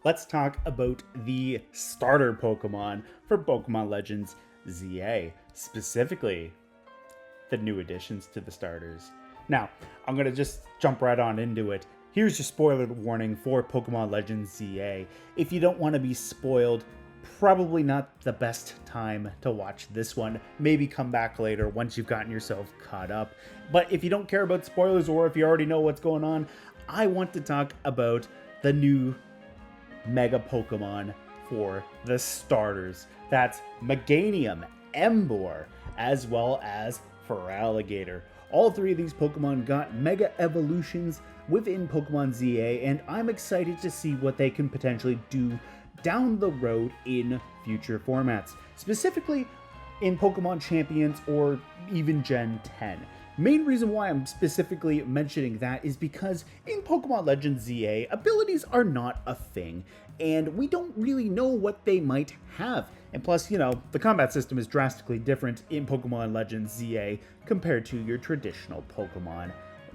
let's talk about the starter Pokemon for Pokemon Legends ZA, specifically the new additions to the starters. Now, I'm going to just jump right on into it. Here's your spoiler warning for Pokemon Legends ZA. If you don't want to be spoiled, probably not the best time to watch this one. Maybe come back later once you've gotten yourself caught up. But if you don't care about spoilers, or if you already know what's going on, I want to talk about the new Mega Pokemon for the starters. That's Meganium, Emboar, as well as Feraligatr. All three of these Pokemon got Mega Evolutions within Pokemon ZA, and I'm excited to see what they can potentially do down the road in future formats, specifically in Pokemon Champions or even Gen 10. Main reason why I'm specifically mentioning that is because in Pokemon Legends ZA, abilities are not a thing, and we don't really know what they might have. And plus, you know, the combat system is drastically different in Pokemon Legends ZA compared to your traditional Pokemon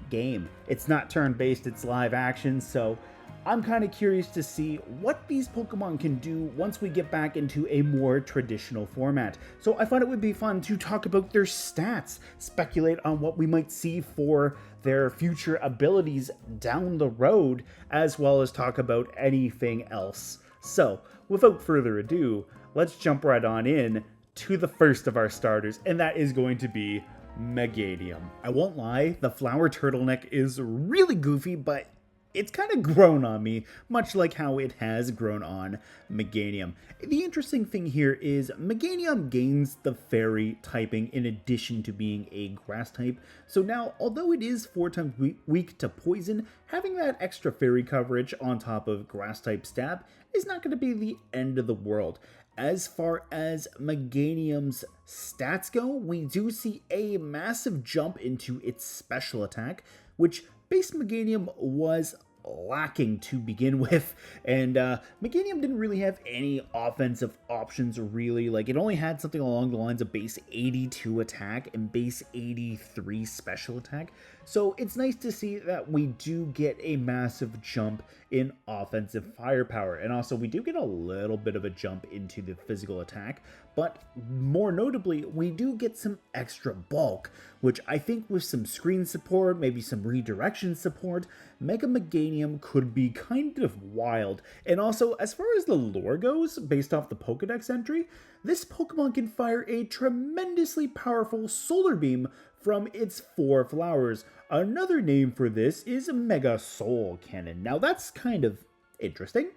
game. It's not turn-based, it's live action, so I'm kind of curious to see what these Pokemon can do once we get back into a more traditional format. So I thought it would be fun to talk about their stats, speculate on what we might see for their future abilities down the road, as well as talk about anything else. So without further ado, let's jump right on in to the first of our starters, and that is going to be Meganium. I won't lie, the flower turtleneck is really goofy, but it's kind of grown on me, much like how it has grown on Meganium. The interesting thing here is Meganium gains the fairy typing in addition to being a grass type. So now, although it is 4 times weak to poison, having that extra fairy coverage on top of grass type stab is not going to be the end of the world. As far as Meganium's stats go, we do see a massive jump into its special attack, which base Meganium was lacking to begin with, and Meganium didn't really have any offensive options really. Like, it only had something along the lines of base 82 attack and base 83 special attack, so it's nice to see that we do get a massive jump in offensive firepower, and also we do get a little bit of a jump into the physical attack, but more notably, we do get some extra bulk, which I think with some screen support, maybe some redirection support, Mega Meganium could be kind of wild. And also, as far as the lore goes, based off the Pokedex entry, this Pokemon can fire a tremendously powerful solar beam from its 4 flowers. Another name for this is Mega Soul Cannon. Now that's kind of interesting.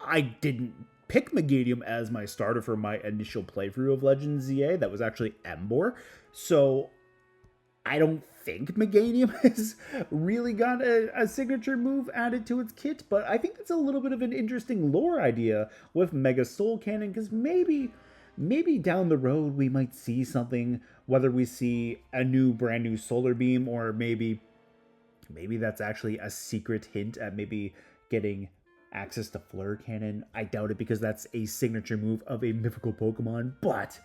I didn't pick Meganium as my starter for my initial playthrough of Legends ZA. That was actually Emboar. So I don't think Meganium has really got a signature move added to its kit, but I think it's a little bit of an interesting lore idea with Mega Soul Cannon, because maybe down the road we might see something, whether we see a brand new solar beam, or maybe that's actually a secret hint at maybe getting access to Flare Cannon. I doubt it, because that's a signature move of a mythical Pokemon, but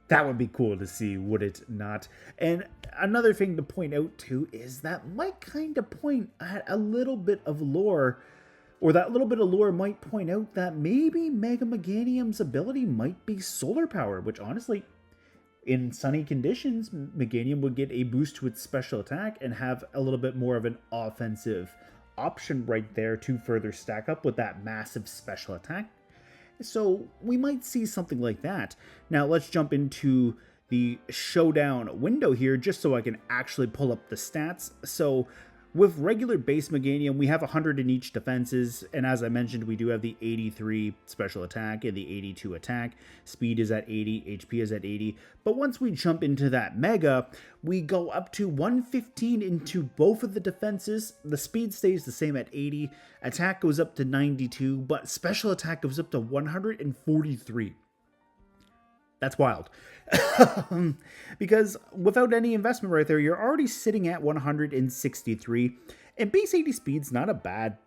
that would be cool to see, would it not? And another thing to point out too is that might kind of point at a little bit of lore, or that little bit of lore might point out that maybe Mega Meganium's ability might be solar power, which honestly, in sunny conditions, Meganium would get a boost to its special attack and have a little bit more of an offensive option right there to further stack up with that massive special attack. So we might see something like that. Now let's jump into the showdown window here, just so I can actually pull up the stats. So with regular base Meganium, we have 100 in each defenses, and as I mentioned, we do have the 83 special attack and the 82 attack. Speed is at 80, HP is at 80, but once we jump into that Mega, we go up to 115 into both of the defenses. The speed stays the same at 80, attack goes up to 92, but special attack goes up to 143. That's wild. Because without any investment right there, you're already sitting at 163. And base 80 speed's not a bad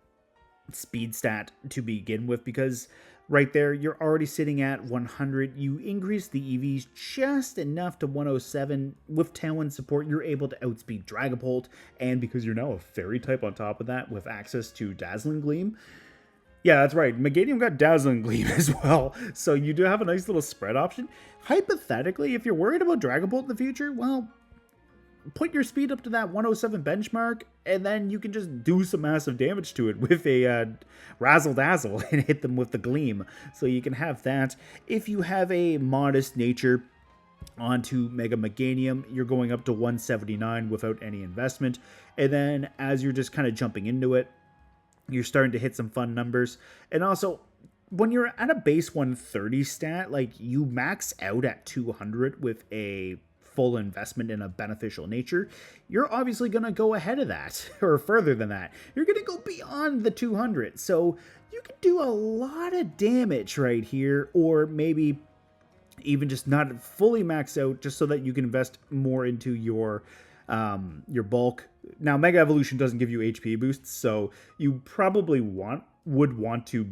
speed stat to begin with, because right there, you're already sitting at 100. You increase the EVs just enough to 107. With Tailwind support, you're able to outspeed Dragapult. And because you're now a fairy type on top of that with access to Dazzling Gleam, Yeah, that's right. Meganium got Dazzling Gleam as well. So you do have a nice little spread option. Hypothetically, if you're worried about Dragon Bolt in the future, well, put your speed up to that 107 benchmark, and then you can just do some massive damage to it with a Razzle Dazzle and hit them with the Gleam. So you can have that. If you have a modest nature onto Mega Meganium, you're going up to 179 without any investment. And then as you're just kind of jumping into it, you're starting to hit some fun numbers. And also, when you're at a base 130 stat, like you max out at 200 with a full investment in a beneficial nature, you're obviously going to go ahead of that or further than that. You're going to go beyond the 200. So you can do a lot of damage right here, or maybe even just not fully max out just so that you can invest more into your bulk. Now, Mega Evolution doesn't give you HP boosts, so you probably would want to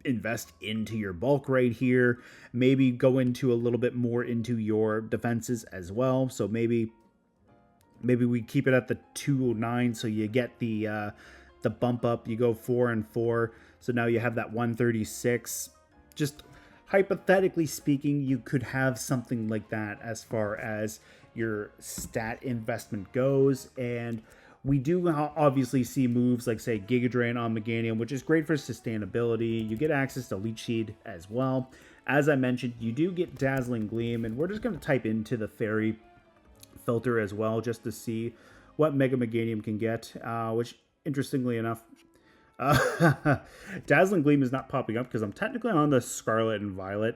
invest into your bulk right here. Maybe go into a little bit more into your defenses as well. So maybe we keep it at the 209, so you get the bump up. You go 4 and 4, so now you have that 136. Just hypothetically speaking, you could have something like that as far as your stat investment goes. And we do obviously see moves like, say, Giga Drain on Meganium, which is great for sustainability. You get access to Leech Seed as well. As I mentioned, you do get Dazzling Gleam, and we're just going to type into the Fairy filter as well just to see what Mega Meganium can get, which, interestingly enough, Dazzling Gleam is not popping up because I'm technically on the Scarlet and Violet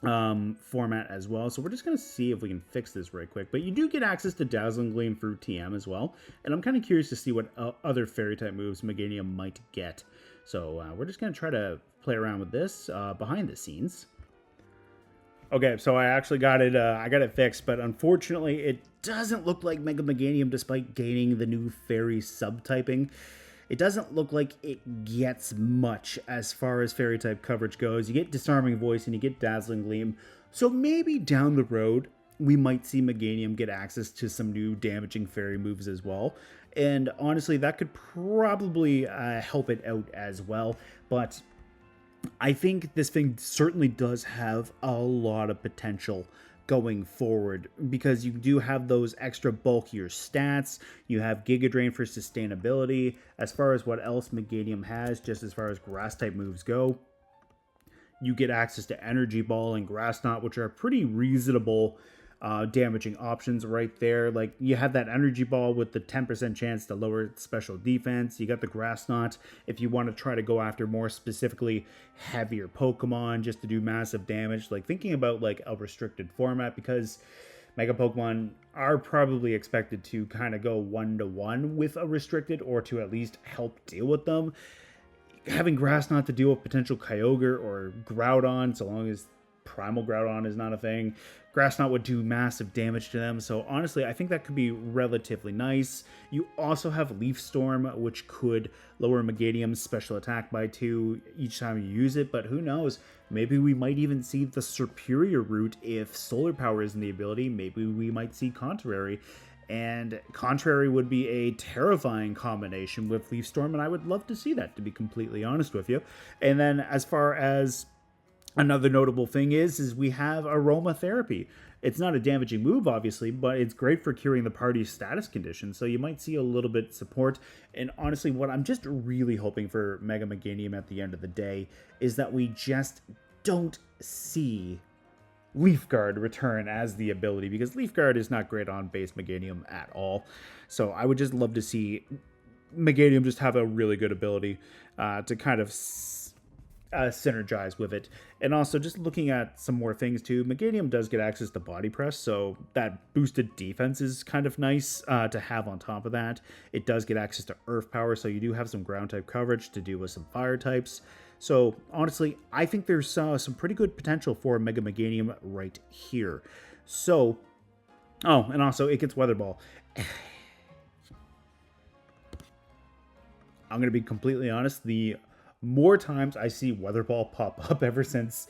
format as well. So we're just going to see if we can fix this right quick. But you do get access to Dazzling Gleam through TM as well. And I'm kind of curious to see what other Fairy type moves Meganium might get. So we're just going to try to play around with this behind the scenes. Okay, so I actually got it. I got it fixed, but unfortunately, it doesn't look like Mega Meganium, despite gaining the new Fairy subtyping. It doesn't look like it gets much as far as Fairy type coverage goes. You get Disarming Voice and you get Dazzling Gleam. So maybe down the road, we might see Meganium get access to some new damaging Fairy moves as well. And honestly, that could probably help it out as well. But I think this thing certainly does have a lot of potential going forward, because you do have those extra bulkier stats. You have Giga Drain for sustainability. As far as what else Meganium has, just as far as grass type moves go, you get access to Energy Ball and Grass Knot, which are pretty reasonable damaging options right there. Like, you have that Energy Ball with the 10% chance to lower special defense. You got the Grass Knot if you want to try to go after more specifically heavier Pokemon just to do massive damage. Like, thinking about like a restricted format, because Mega Pokemon are probably expected to kind of go 1-to-1 with a restricted, or to at least help deal with them. Having Grass Knot to deal with potential Kyogre or Groudon, so long as Primal Groudon is not a thing, Grass Knot would do massive damage to them. So honestly, I think that could be relatively nice. You also have Leaf Storm, which could lower Meganium's special attack by 2 each time you use it, but who knows? Maybe we might even see the superior route if Solar Power isn't the ability. Maybe we might see Contrary. And Contrary would be a terrifying combination with Leaf Storm, and I would love to see that, to be completely honest with you. And then as far as another notable thing is we have Aromatherapy. It's not a damaging move, obviously, but it's great for curing the party's status condition, so you might see a little bit support. And honestly, what I'm just really hoping for Mega Meganium at the end of the day is that we just don't see Leaf Guard return as the ability, because Leaf Guard is not great on base Meganium at all. So I would just love to see Meganium just have a really good ability to kind of synergize with it. And also, just looking at some more things too, Meganium does get access to Body Press, so that boosted defense is kind of nice to have on top of that. It does get access to Earth Power, so you do have some ground type coverage to deal with some fire types. So honestly, I think there's some pretty good potential for Mega Meganium right here. So, oh, and also it gets Weather Ball. I'm going to be completely honest, the more times I see Weather Ball pop up ever since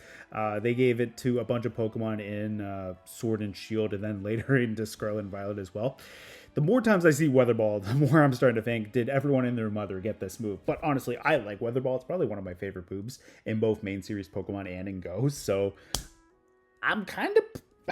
they gave it to a bunch of Pokemon in Sword and Shield, and then later into Scarlet and Violet as well, the more times I see Weather Ball, the more I'm starting to think, did everyone and their mother get this move? But honestly, I like Weather Ball. It's probably one of my favorite moves in both main series Pokemon and in Go. So I'm kind of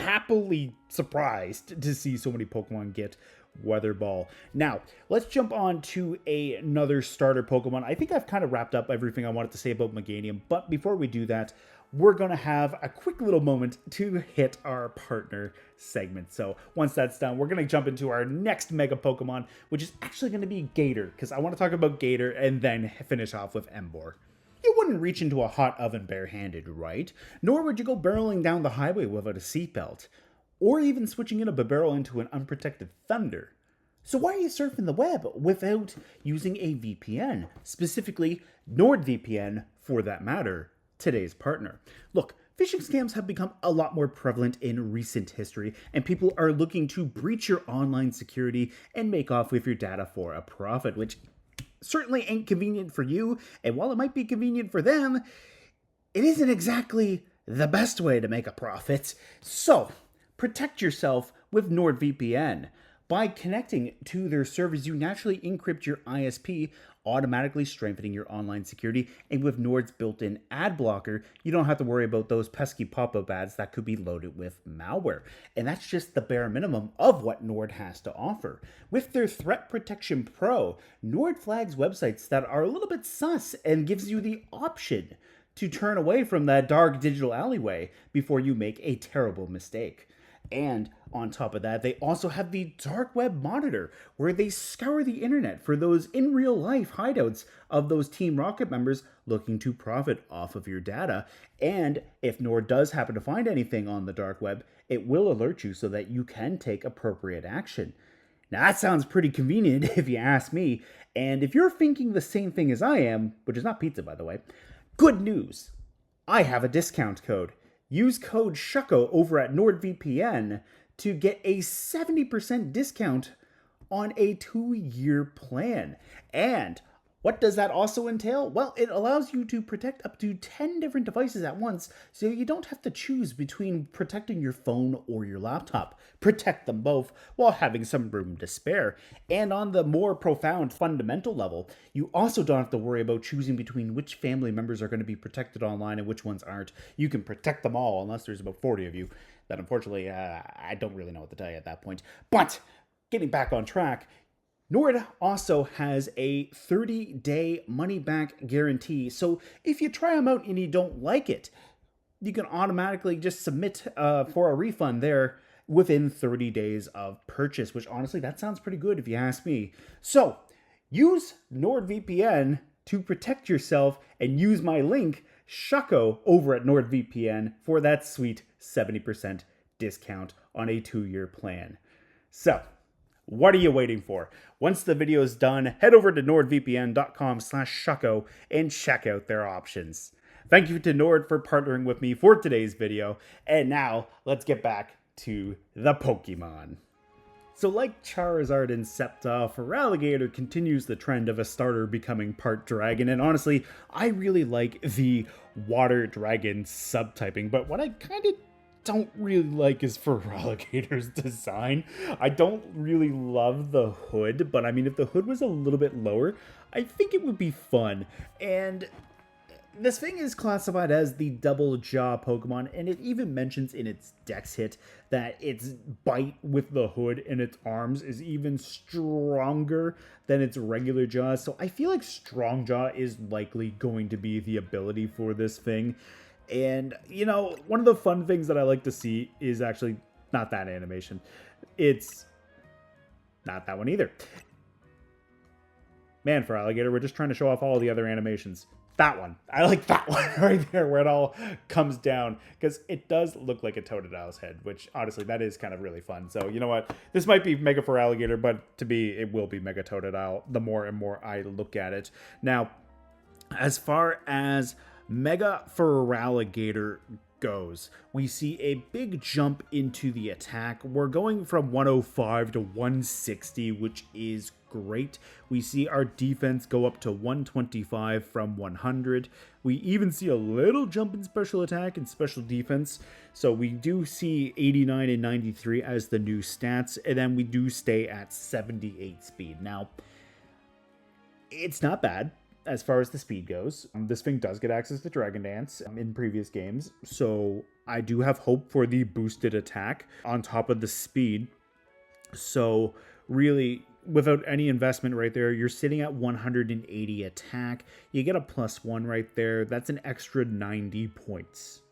happily surprised to see so many Pokemon get Weather Ball. Now, let's jump on to another starter Pokemon. I think I've kind of wrapped up everything I wanted to say about Meganium, but before we do that, we're going to have a quick little moment to hit our partner segment. So once that's done, we're going to jump into our next Mega Pokemon, which is actually going to be Gator, because I want to talk about Gator and then finish off with Emboar. You wouldn't reach into a hot oven barehanded, right? Nor would you go barreling down the highway without a seatbelt, or even switching in a barrel into an unprotected Thunder. So why are you surfing the web without using a VPN, specifically NordVPN for that matter, today's partner? Look, phishing scams have become a lot more prevalent in recent history, and people are looking to breach your online security and make off with your data for a profit, which certainly ain't convenient for you, and while it might be convenient for them, it isn't exactly the best way to make a profit. So, protect yourself with NordVPN. By connecting to their servers, you naturally encrypt your ISP, automatically strengthening your online security. And with Nord's built-in ad blocker, you don't have to worry about those pesky pop-up ads that could be loaded with malware. And that's just the bare minimum of what Nord has to offer. With their Threat Protection Pro, Nord flags websites that are a little bit sus and gives you the option to turn away from that dark digital alleyway before you make a terrible mistake. And on top of that, they also have the Dark Web Monitor, where they scour the internet for those in real life hideouts of those Team Rocket members looking to profit off of your data. And if Nord does happen to find anything on the dark web, it will alert you so that you can take appropriate action. Now that sounds pretty convenient if you ask me. And if you're thinking the same thing as I am, which is not pizza by the way, good news. I have a discount code. Use code SHUCKO over at NordVPN to get a 70% discount on a 2-year plan. And what does that also entail? Well, it allows you to protect up to 10 different devices at once, so you don't have to choose between protecting your phone or your laptop. Protect them both while having some room to spare. And on the more profound fundamental level, you also don't have to worry about choosing between which family members are going to be protected online and which ones aren't. You can protect them all, unless there's about 40 of you. That unfortunately, I don't really know what to tell you at that point. But getting back on track, Nord also has a 30-day money-back guarantee, so if you try them out and you don't like it, you can automatically just submit for a refund there within 30 days of purchase, which honestly, that sounds pretty good if you ask me. So, use NordVPN to protect yourself and use my link, Shucko, over at NordVPN for that sweet 70% discount on a 2-year plan. So, what are you waiting for? Once the video is done, head over to nordvpn.com/shucko and check out their options. Thank you to Nord for partnering with me for today's video. And now, let's get back to the Pokemon. So like Charizard and Sceptile, Feraligatr continues the trend of a starter becoming part dragon. And honestly, I really like the water dragon subtyping. But what I kind of don't really like is Feraligatr's design. I don't really love the hood, but I mean, if the hood was a little bit lower, I think it would be fun. And this thing is classified as the double jaw Pokemon, and it even mentions in its dex hit that its bite with the hood and its arms is even stronger than its regular jaws. So I feel like strong jaw is likely going to be the ability for this thing. And, you know, one of the fun things that I like to see is actually not that animation. It's not that one either. Man, Feraligatr, we're just trying to show off all the other animations. That one. I like that one right there where it all comes down, because it does look like a Totodile's head, which honestly, that is kind of really fun. So, you know what? This might be Mega Feraligatr, but to me, it will be Mega Totodile the more and more I look at it. Now, as far as Mega Feraligatr goes, we see a big jump into the attack. We're going from 105 to 160, which is great. We see our defense go up to 125 from 100. We even see a little jump in special attack and special defense. So we do see 89 and 93 as the new stats, and then we do stay at 78 speed. Now, it's not bad as far as the speed goes. This thing does get access to Dragon Dance in previous games, so I do have hope for the boosted attack on top of the speed. So really, without any investment right there, you're sitting at 180 attack. You get a +1 right there. That's an extra 90 points.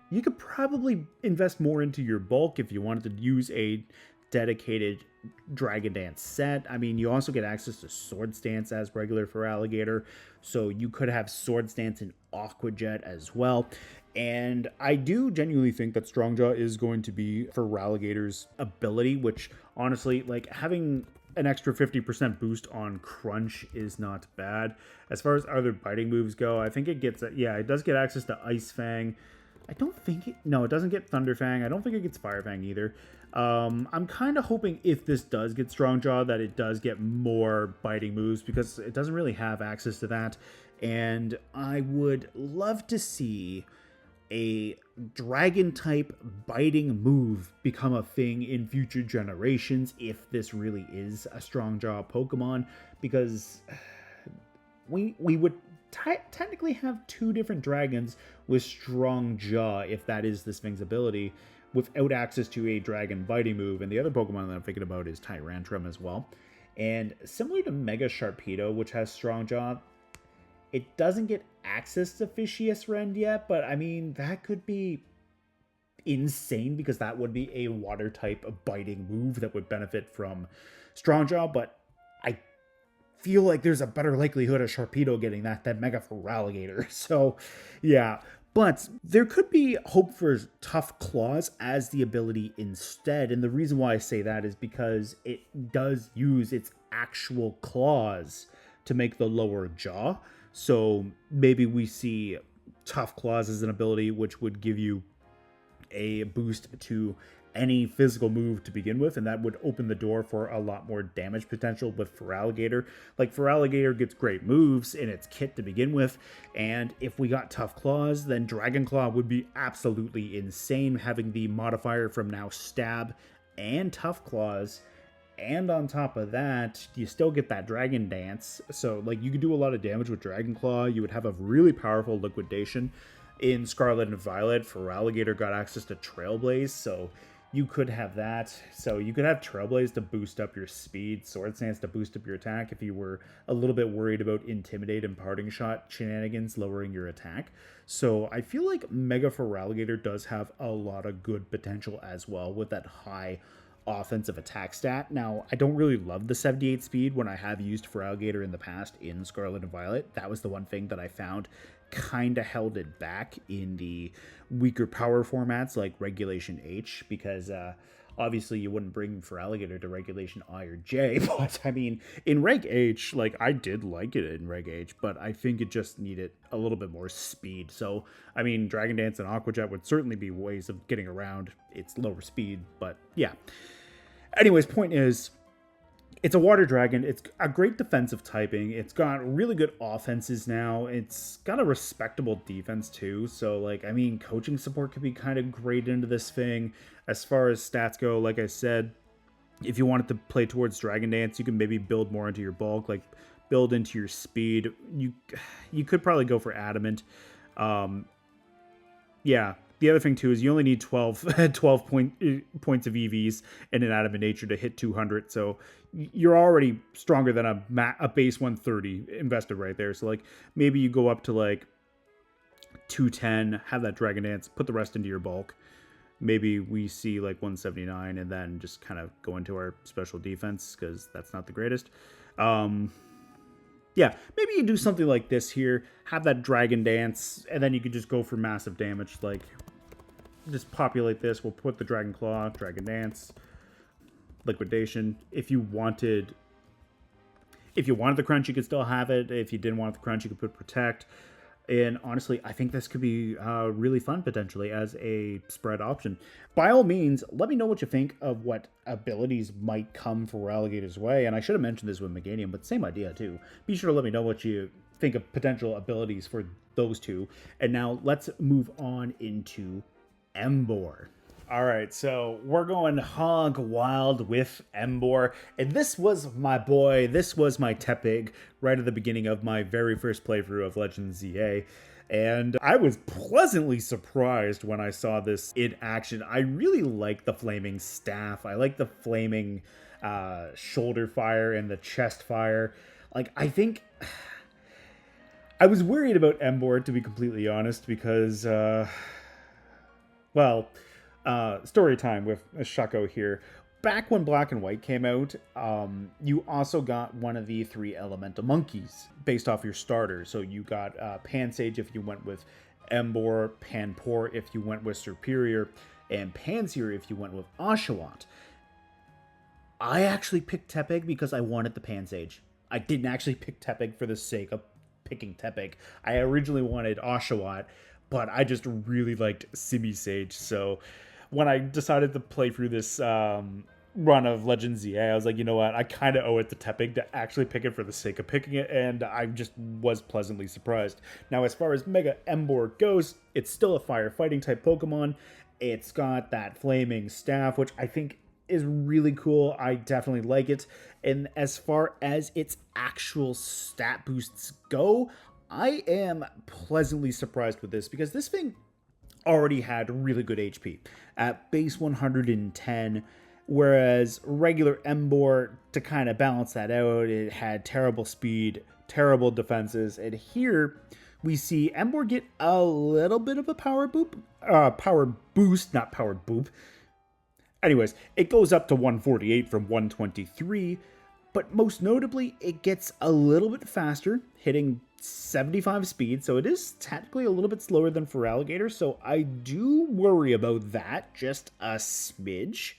You could probably invest more into your bulk if you wanted to use a dedicated Dragon Dance set. I mean, you also get access to Sword Stance as regular Feraligatr, so you could have Sword Stance and Aqua Jet as well. And I do genuinely think that Strongjaw is going to be Feraligatr's ability, which honestly, like, having an extra 50% boost on Crunch is not bad. As far as other biting moves go, I think it gets, it does get access to Ice Fang. I don't think it doesn't get Thunder Fang. I don't think it gets Fire Fang either. I'm kind of hoping if this does get Strongjaw that it does get more biting moves, because it doesn't really have access to that. And I would love to see a dragon type biting move become a thing in future generations if this really is a Strongjaw Pokemon, because we would technically have two different dragons with Strongjaw if that is this thing's ability, without access to a dragon biting move. And the other Pokemon that I'm thinking about is Tyrantrum as well. And similar to Mega Sharpedo, which has Strongjaw, it doesn't get access to Fishious Rend yet, but I mean, that could be insane because that would be a water type biting move that would benefit from Strongjaw, but I feel like there's a better likelihood of Sharpedo getting that than Mega Feraligatr. So, yeah. But there could be hope for Tough Claws as the ability instead. And the reason why I say that is because it does use its actual claws to make the lower jaw. So maybe we see Tough Claws as an ability which would give you a boost to any physical move to begin with, and that would open the door for a lot more damage potential with Feraligatr. Like, Feraligatr gets great moves in its kit to begin with, and if we got Tough Claws, then Dragon Claw would be absolutely insane, having the modifier from now Stab and Tough Claws. And on top of that, you still get that Dragon Dance, so like you could do a lot of damage with Dragon Claw. You would have a really powerful liquidation. In Scarlet and Violet, Feraligatr got access to Trailblaze, so you could have that. So you could have Trailblaze to boost up your speed, Sword Stance to boost up your attack if you were a little bit worried about Intimidate and Parting Shot shenanigans lowering your attack. So I feel like Mega Feraligatr does have a lot of good potential as well with that high offensive attack stat. Now, I don't really love the 78 speed when I have used Feraligatr in the past in Scarlet and Violet. That was the one thing that I found kind of held it back in the weaker power formats like Regulation H, because obviously you wouldn't bring Feraligatr to Regulation I or J, but I mean, in Reg H, like, I did like it in Reg H, but I think it just needed a little bit more speed. So, I mean, Dragon Dance and Aqua Jet would certainly be ways of getting around its lower speed, but yeah. Anyways, point is, it's a water dragon. It's a great defensive typing. It's got really good offenses now. It's got a respectable defense too. So, like, I mean, coaching support could be kind of great into this thing. As far as stats go, like I said, if you wanted to play towards Dragon Dance, you can maybe build more into your bulk, like build into your speed. You could probably go for Adamant. Yeah. The other thing, too, is you only need 12 points of EVs and an Adamant Nature to hit 200, so you're already stronger than a base 130 invested right there. So, like, maybe you go up to, like, 210, have that Dragon Dance, put the rest into your bulk. Maybe we see, like, 179, and then just kind of go into our special defense, because that's not the greatest. Yeah, maybe you do something like this here, have that Dragon Dance, and then you could just go for massive damage, like, just populate this, we'll put the Dragon Claw, Dragon Dance, Liquidation. If you wanted the Crunch, you could still have it. If you didn't want the Crunch, you could put Protect. And honestly, I think this could be really fun potentially as a spread option. By all means, let me know what you think of what abilities might come Feraligatr's way. And I should have mentioned this with Meganium, but same idea too. Be sure to let me know what you think of potential abilities for those two. And now let's move on into Emboar. All right, so we're going hog wild with Emboar, and this was my boy, this was my Tepig right at the beginning of my very first playthrough of Legends ZA, and I was pleasantly surprised when I saw this in action. I really like the flaming staff, I like the flaming shoulder fire and the chest fire. Like, I think... I was worried about Emboar, to be completely honest, because, well... story time with Shucko here. Back when Black and White came out, you also got one of the 3 elemental monkeys based off your starter. So you got Pansage if you went with Emboar, Panpour if you went with Superior, and Panseer if you went with Oshawott. I actually picked Tepig because I wanted the Pansage. I didn't actually pick Tepig for the sake of picking Tepig. I originally wanted Oshawott, but I just really liked Simisage, so... when I decided to play through this run of Legends ZA, I was like, you know what, I kind of owe it to Tepig to actually pick it for the sake of picking it, and I just was pleasantly surprised. Now, as far as Mega Emboar goes, it's still a firefighting type Pokemon. It's got that flaming staff, which I think is really cool. I definitely like it. And as far as its actual stat boosts go, I am pleasantly surprised with this, because this thing already had really good HP at base 110, whereas regular Emboar, to kind of balance that out, it had terrible speed, terrible defenses, and here we see Emboar get a little bit of a power boost, not power boop. Anyways, it goes up to 148 from 123, but most notably, it gets a little bit faster, hitting 75 speed, so it is technically a little bit slower than Feraligatr, so I do worry about that, just a smidge.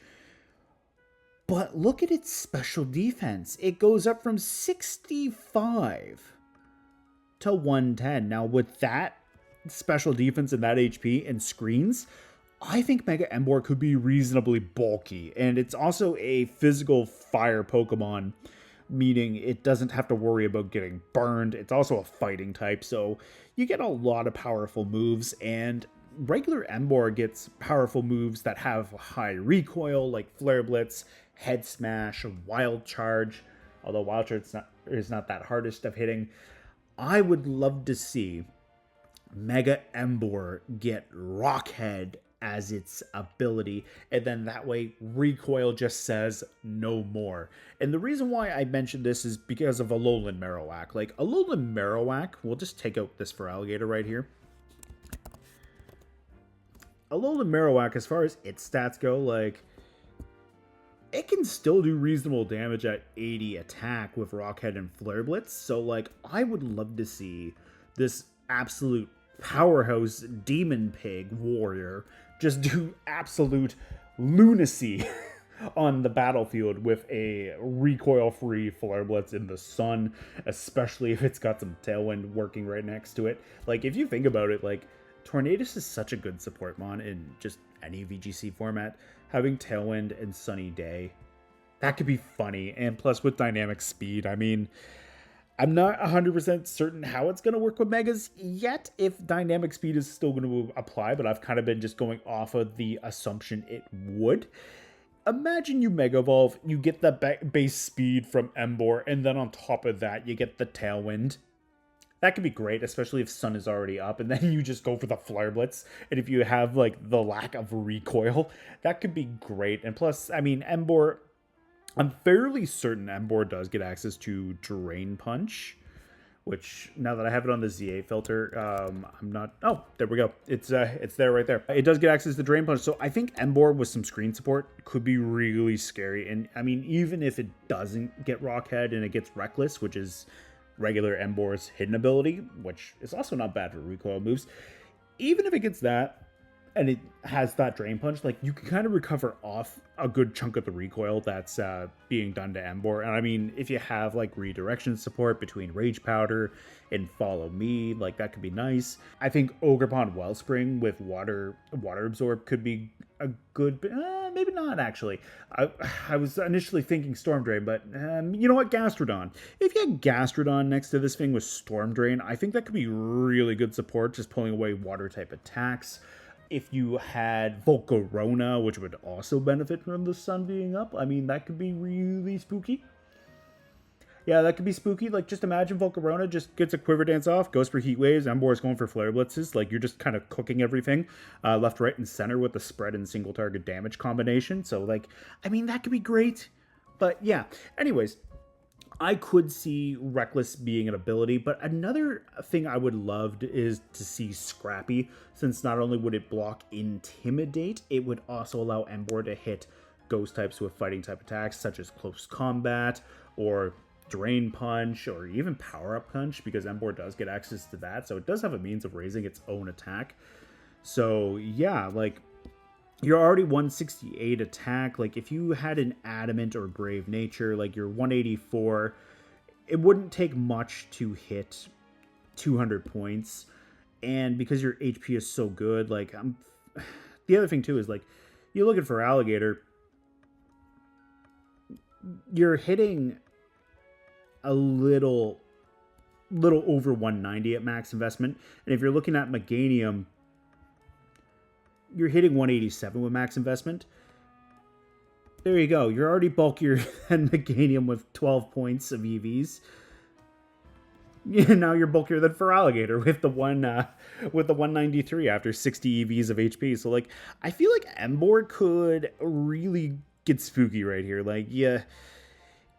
But look at its special defense. It goes up from 65 to 110. Now, with that special defense and that HP and screens, I think Mega Emboar could be reasonably bulky, and it's also a physical fire Pokemon, meaning it doesn't have to worry about getting burned. It's also a fighting type, so you get a lot of powerful moves, and regular Emboar gets powerful moves that have high recoil, like Flare Blitz, Head Smash, Wild Charge, although Wild Charge is not that hardest of hitting. I would love to see Mega Emboar get Rock Head as its ability, and then that way recoil just says no more. And the reason why I mentioned this is because of Alolan Marowak. Like, Alolan Marowak, we'll just take out this Feraligatr right here. Alolan Marowak, as far as its stats go, like, it can still do reasonable damage at 80 attack with Rockhead and Flare Blitz, so, like, I would love to see this absolute powerhouse demon pig warrior just do absolute lunacy on the battlefield with a recoil-free Flare Blitz in the sun, especially if it's got some Tailwind working right next to it. Like, if you think about it, like, Tornadus is such a good support mon in just any VGC format. Having Tailwind and Sunny Day, that could be funny. And plus with dynamic speed, I mean, I'm not 100% certain how it's going to work with Megas yet, if dynamic speed is still going to apply, but I've kind of been just going off of the assumption it would. Imagine you Mega Evolve, you get the base speed from Emboar, and then on top of that, you get the Tailwind. That could be great, especially if Sun is already up, and then you just go for the Flare Blitz, and if you have, like, the lack of recoil, that could be great. And plus, I mean, Emboar, I'm fairly certain Emboar does get access to Drain Punch, which, now that I have it on the ZA filter, I'm not... Oh, there we go. It's there right there. It does get access to Drain Punch, so I think Emboar with some screen support could be really scary. And, I mean, even if it doesn't get Rockhead and it gets Reckless, which is regular Emboar's hidden ability, which is also not bad for recoil moves, even if it gets that, and it has that drain punch, like you can kind of recover off a good chunk of the recoil that's being done to Emboar. And I mean, if you have like redirection support between Rage Powder and Follow Me, like that could be nice. I think Ogre Pond Wellspring with water absorb could be a good, maybe not actually. I was initially thinking Storm Drain, but you know what, Gastrodon. If you had Gastrodon next to this thing with Storm Drain, I think that could be really good support, just pulling away water type attacks. If you had Volcarona, which would also benefit from the sun being up, I mean, that could be really spooky. Yeah, that could be spooky. Like, just imagine Volcarona just gets a Quiver Dance off, goes for Heat Waves, Emboar's going for Flare Blitzes. Like, you're just kind of cooking everything left, right, and center with the spread and single target damage combination. So, like, I mean, that could be great. But, yeah. Anyways, I could see Reckless being an ability, but another thing I would love is to see Scrappy, since not only would it block Intimidate, it would also allow Emboar to hit ghost types with fighting type attacks, such as Close Combat, or Drain Punch, or even Power Up Punch, because Emboar does get access to that, so it does have a means of raising its own attack. So yeah, like, you're already 168 attack. Like, if you had an Adamant or Brave Nature, like, you're 184. It wouldn't take much to hit 200 points. And because your HP is so good, like, the other thing, too, is, like, you look at Feraligatr, you're hitting a little over 190 at max investment. And if you're looking at Meganium, you're hitting 187 with max investment. There you go. You're already bulkier than Meganium with 12 points of EVs. Yeah, now you're bulkier than Feraligatr with the 193 after 60 EVs of HP. So, like, I feel like Emboar could really get spooky right here. Like, yeah.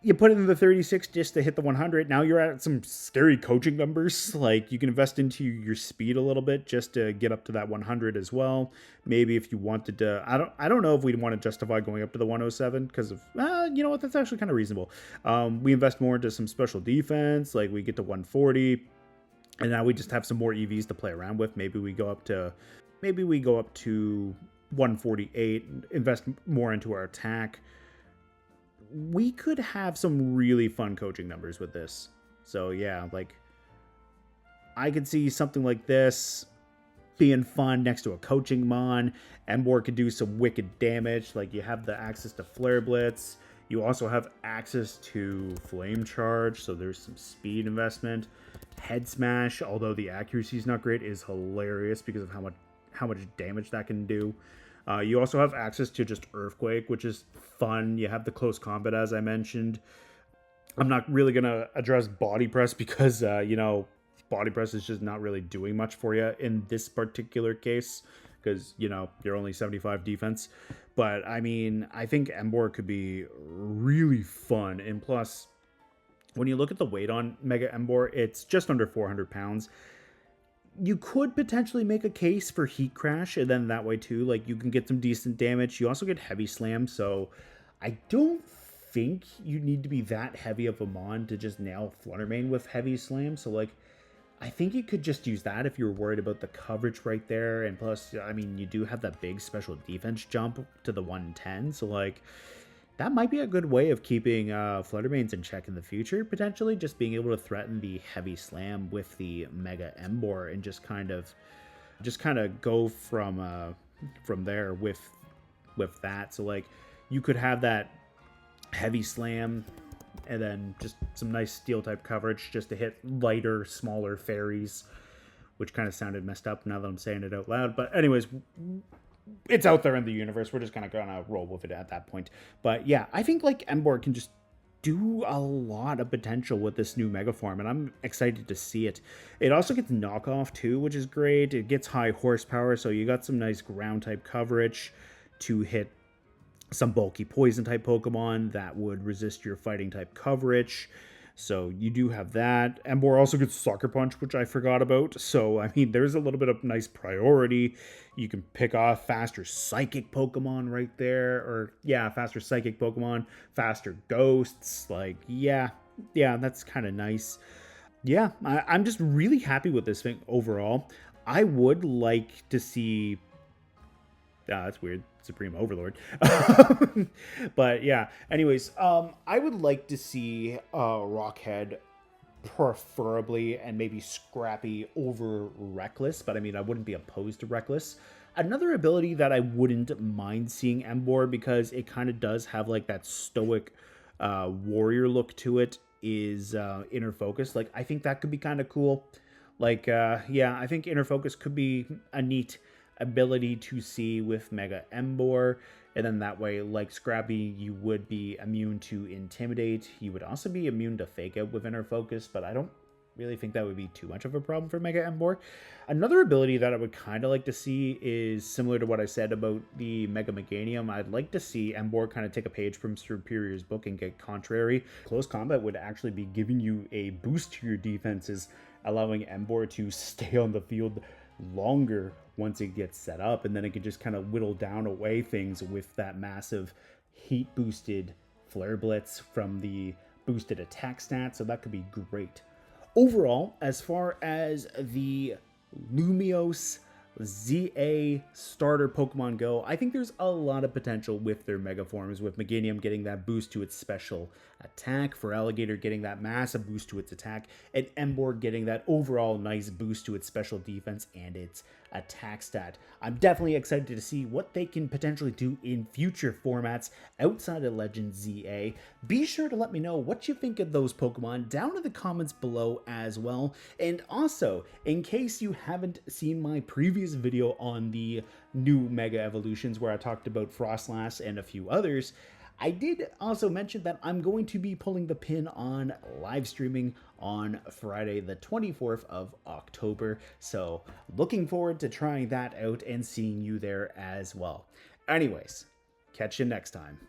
You put it in the 36 just to hit the 100. Now you're at some scary coaching numbers. Like, you can invest into your speed a little bit just to get up to that 100 as well. Maybe if you wanted to, I don't know if we'd want to justify going up to the 107 because of, you know what, that's actually kind of reasonable. We invest more into some special defense, like we get to 140, and now we just have some more EVs to play around with. Maybe we go up to 148, invest more into our attack. We could have some really fun coaching numbers with this. So yeah, like, I could see something like this being fun next to a coaching mon. Emboar could do some wicked damage. Like, you have the access to Flare Blitz. You also have access to Flame Charge, so there's some speed investment. Head Smash, although the accuracy is not great, is hilarious because of how much damage that can do. You also have access to just Earthquake, which is fun. You have the Close Combat, as I mentioned. I'm not really going to address Body Press because, Body Press is just not really doing much for you in this particular case because, you're only 75 defense. But, I mean, I think Emboar could be really fun. And plus, when you look at the weight on Mega Emboar, it's just under 400 pounds. You could potentially make a case for Heat Crash, and then that way too, like, you can get some decent damage. You also get Heavy Slam, so I don't think you need to be that heavy of a mon to just nail Fluttermane with Heavy Slam. So, like, I think you could just use that if you're worried about the coverage right there. And plus, I mean, you do have that big special defense jump to the 110, so, like, that might be a good way of keeping Fluttermanes in check in the future, potentially. Just being able to threaten the Heavy Slam with the Mega Emboar and just kind of go from there with that. So, like, you could have that Heavy Slam and then just some nice steel type coverage just to hit lighter, smaller fairies, which kind of sounded messed up now that I'm saying it out loud. But anyways, it's out there in the universe. We're just kind of gonna roll with it at that point. But yeah, I think, like, Emboar can just do a lot of potential with this new Mega Form, and I'm excited to see it. It also gets knockoff too, which is great. It gets high horsepower, so you got some nice ground type coverage to hit some bulky poison type Pokemon that would resist your fighting type coverage. So you do have that. Emboar also gets Sucker Punch, which I forgot about. So, I mean, there's a little bit of nice priority. You can pick off faster Psychic Pokemon right there. Or, yeah, faster Psychic Pokemon, faster Ghosts. Like, yeah, that's kind of nice. Yeah, I'm just really happy with this thing overall. I would like to see That's weird. Supreme Overlord. But yeah, anyways, I would like to see Rockhead preferably and maybe Scrappy over Reckless, but I mean, I wouldn't be opposed to Reckless. Another ability that I wouldn't mind seeing Emboar, because it kind of does have like that stoic warrior look to it, is Inner Focus. Like, I think that could be kind of cool. Like, yeah, I think Inner Focus could be a neat ability to see with Mega Emboar. And then that way, like Scrappy, you would be immune to Intimidate. You would also be immune to Fake Out with Inner Focus, but I don't really think that would be too much of a problem for Mega Emboar. Another ability that I would kind of like to see is similar to what I said about the Mega Meganium. I'd like to see Emboar kind of take a page from Superior's book and get Contrary. Close combat would actually be giving you a boost to your defenses, allowing Emboar to stay on the field longer once it gets set up, and then it could just kind of whittle down away things with that massive heat boosted Flare Blitz from the boosted attack stat. So that could be great. Overall, as far as the Lumiose ZA starter Pokemon go, I think there's a lot of potential with their Mega Forms, with Meganium getting that boost to its special attack, Feraligatr getting that massive boost to its attack, and Emboar getting that overall nice boost to its special defense and its attack stat. I'm definitely excited to see what they can potentially do in future formats outside of Legends ZA. Be sure to let me know what you think of those Pokemon down in the comments below as well. And also, in case you haven't seen my previous video on the new Mega Evolutions where I talked about Frostlass and a few others, I did also mention that I'm going to be pulling the pin on live streaming on Friday the 24th of October. So looking forward to trying that out and seeing you there as well. Anyways, catch you next time.